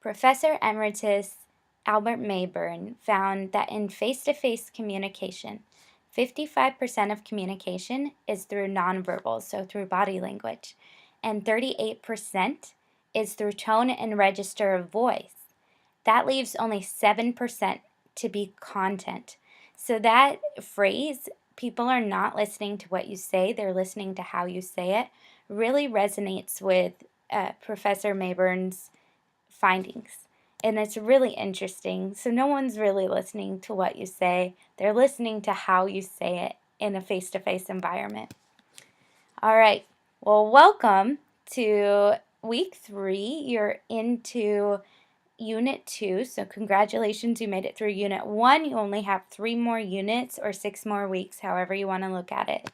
Professor Emeritus Albert Mayburn found that in face-to-face communication, 55% of communication is through nonverbal, so through body language, and 38% is through tone and register of voice. That leaves only 7% to be content. So that phrase, people are not listening to what you say, they're listening to how you say it, really resonates with Professor Mayburn's findings. And it's really interesting. So no one's really listening to what you say. They're listening to how you say it in a face-to-face environment. All right. Well, welcome to week 3. You're into Unit 2. So congratulations, you made it through Unit 1. You only have 3 more units or 6 more weeks, however you want to look at it.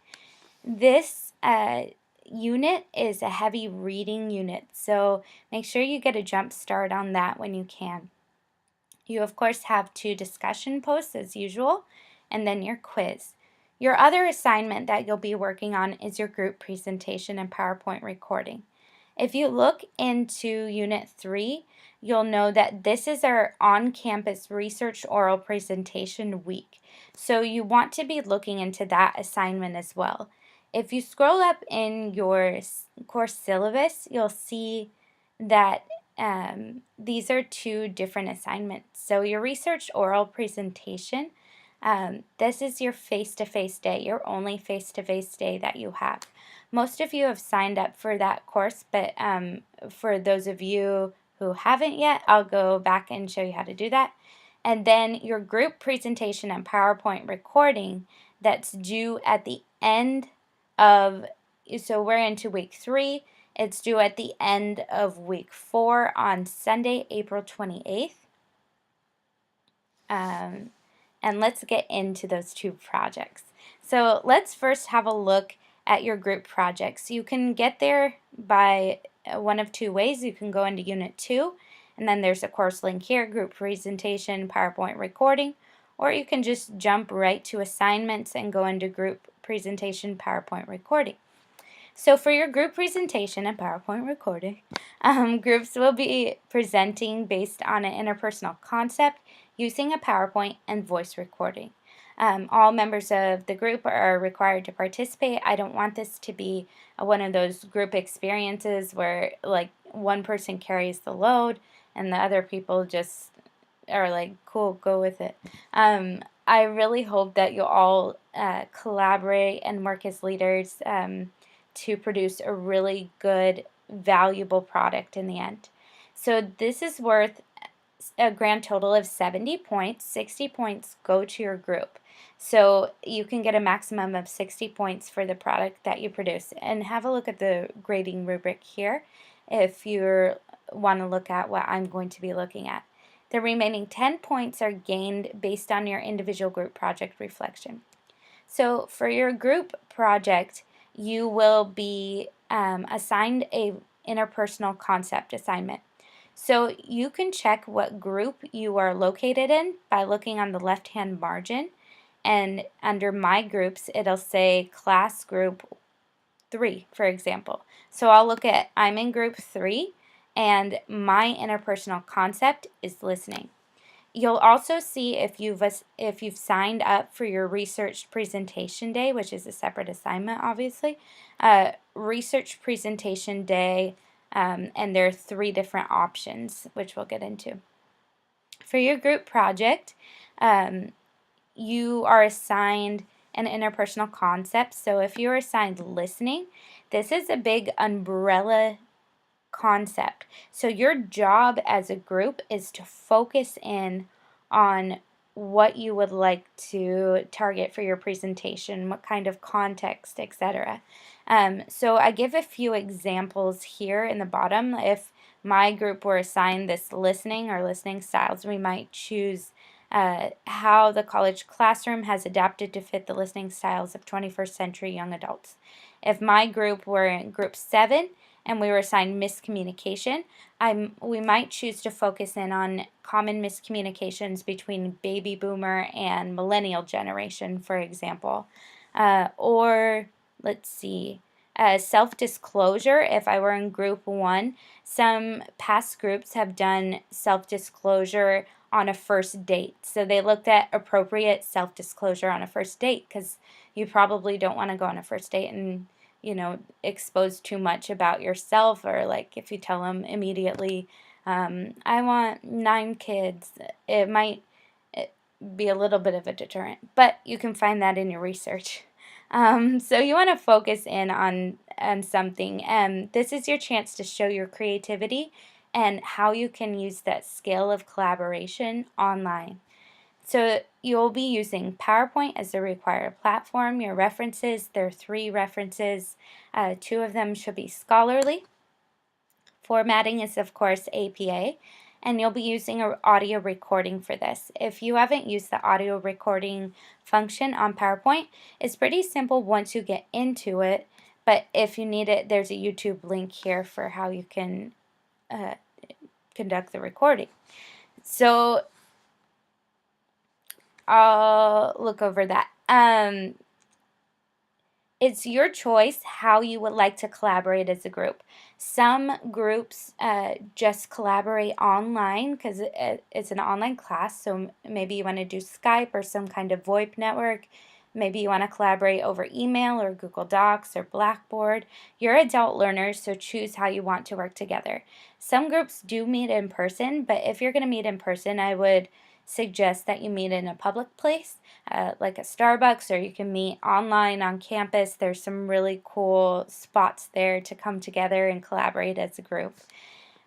This unit is a heavy reading unit, so make sure you get a jump start on that when you can. You, of course, have 2 discussion posts as usual, and then your quiz. Your other assignment that you'll be working on is your group presentation and PowerPoint recording. If you look into Unit 3, you'll know that this is our on-campus research oral presentation week. So you want to be looking into that assignment as well. If you scroll up in your course syllabus, you'll see that these are 2 different assignments. So your research oral presentation, this is your face-to-face day, your only face-to-face day that you have. Most of you have signed up for that course, but for those of you who haven't yet, I'll go back and show you how to do that. And then your group presentation and PowerPoint recording, that's due at the end of, so we're into week 3. It's due at the end of week 4 on Sunday, April 28th. And let's get into those 2 projects. So let's first have a look at your group projects. You can get there by one of 2 ways. You can go into Unit 2, and then there's a course link here, group presentation, PowerPoint recording, or you can just jump right to assignments and go into group presentation, PowerPoint recording. So for your group presentation and PowerPoint recording, groups will be presenting based on an interpersonal concept using a PowerPoint and voice recording. All members of the group are required to participate. I don't want this to be one of those group experiences where like one person carries the load and the other people just are like, cool, go with it. I really hope that you'll all collaborate and work as leaders to produce a really good, valuable product in the end. So this is worth a grand total of 70 points. 60 points go to your group. So you can get a maximum of 60 points for the product that you produce. And have a look at the grading rubric here if you want to look at what I'm going to be looking at. The remaining 10 points are gained based on your individual group project reflection. So for your group project, you will be assigned a interpersonal concept assignment. So you can check what group you are located in by looking on the left-hand margin, and under My Groups, it'll say Class Group 3, for example. So I'll look at, I'm in Group 3, and my interpersonal concept is listening. You'll also see if you've signed up for your research presentation day, which is a separate assignment, obviously. Research presentation day, and there are 3 different options, which we'll get into. For your group project, you are assigned an interpersonal concept. So if you're assigned listening, this is a big umbrella concept. So your job as a group is to focus in on what you would like to target for your presentation, what kind of context, etc. So I give a few examples here in the bottom. If my group were assigned this listening or listening styles, we might choose how the college classroom has adapted to fit the listening styles of 21st century young adults. If my group were in group 7, and we were assigned miscommunication, we might choose to focus in on common miscommunications between baby boomer and millennial generation, for example. Or let's see, Self-disclosure, if I were in group 1, some past groups have done self-disclosure on a first date. So they looked at appropriate self-disclosure on a first date, because you probably don't want to go on a first date and, expose too much about yourself, or like if you tell them immediately, I want 9 kids, it might be a little bit of a deterrent, but you can find that in your research. So you want to focus in on something. This is your chance to show your creativity and how you can use that skill of collaboration online. So you'll be using PowerPoint as the required platform. Your references, there are 3 references. 2 of them should be scholarly. Formatting is, of course, APA. And you'll be using an audio recording for this. If you haven't used the audio recording function on PowerPoint, it's pretty simple once you get into it. But if you need it, there's a YouTube link here for how you can conduct the recording. So I'll look over that. It's your choice how you would like to collaborate as a group. Some groups just collaborate online because it's an online class, so maybe you want to do Skype or some kind of VoIP network. Maybe you want to collaborate over email or Google Docs or Blackboard. You're adult learners, so choose how you want to work together. Some groups do meet in person, but if you're going to meet in person, I would suggest that you meet in a public place, like a Starbucks, or you can meet online on campus. There's some really cool spots there to come together and collaborate as a group.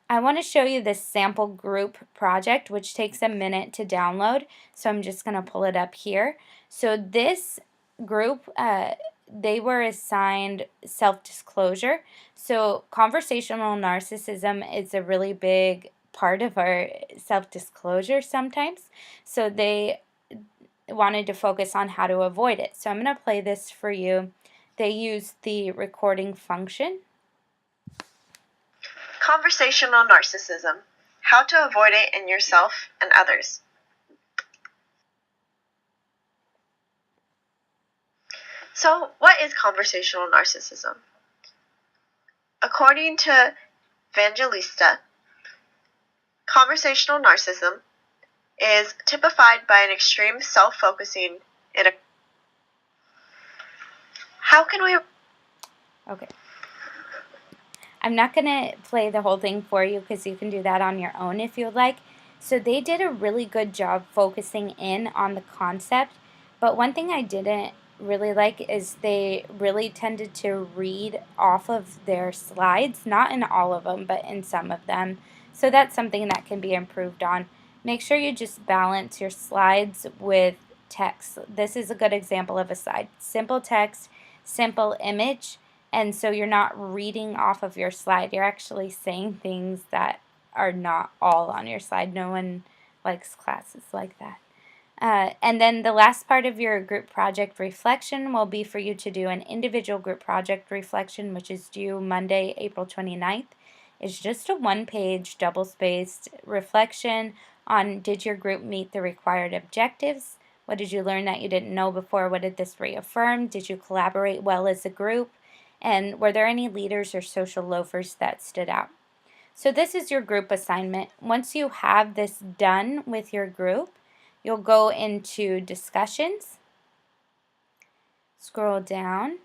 I want to show you this sample group project, which takes a minute to download, so I'm just going to pull it up here. So this group, they were assigned self-disclosure. So conversational narcissism is a really big part of our self-disclosure sometimes. So they wanted to focus on how to avoid it. So I'm going to play this for you. They used the recording function. Conversational narcissism. How to avoid it in yourself and others. So, what is conversational narcissism? According to Evangelista, conversational narcissism is typified by an extreme self-focusing in a... How can we... Okay. I'm not going to play the whole thing for you because you can do that on your own if you would like. So they did a really good job focusing in on the concept, but one thing I didn't really like is they really tended to read off of their slides, not in all of them, but in some of them. So that's something that can be improved on. Make sure you just balance your slides with text. This is a good example of a slide. Simple text, simple image, and so you're not reading off of your slide. You're actually saying things that are not all on your slide. No one likes classes like that. And then the last part of your group project reflection will be for you to do an individual group project reflection, which is due Monday, April 29th. It's just a 1-page double-spaced reflection on, did your group meet the required objectives? What did you learn that you didn't know before? What did this reaffirm? Did you collaborate well as a group? And were there any leaders or social loafers that stood out? So this is your group assignment. Once you have this done with your group, you'll go into discussions, scroll down,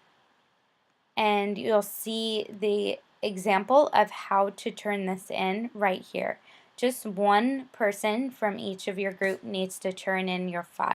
and you'll see the example of how to turn this in right here. Just one person from each of your group needs to turn in your file.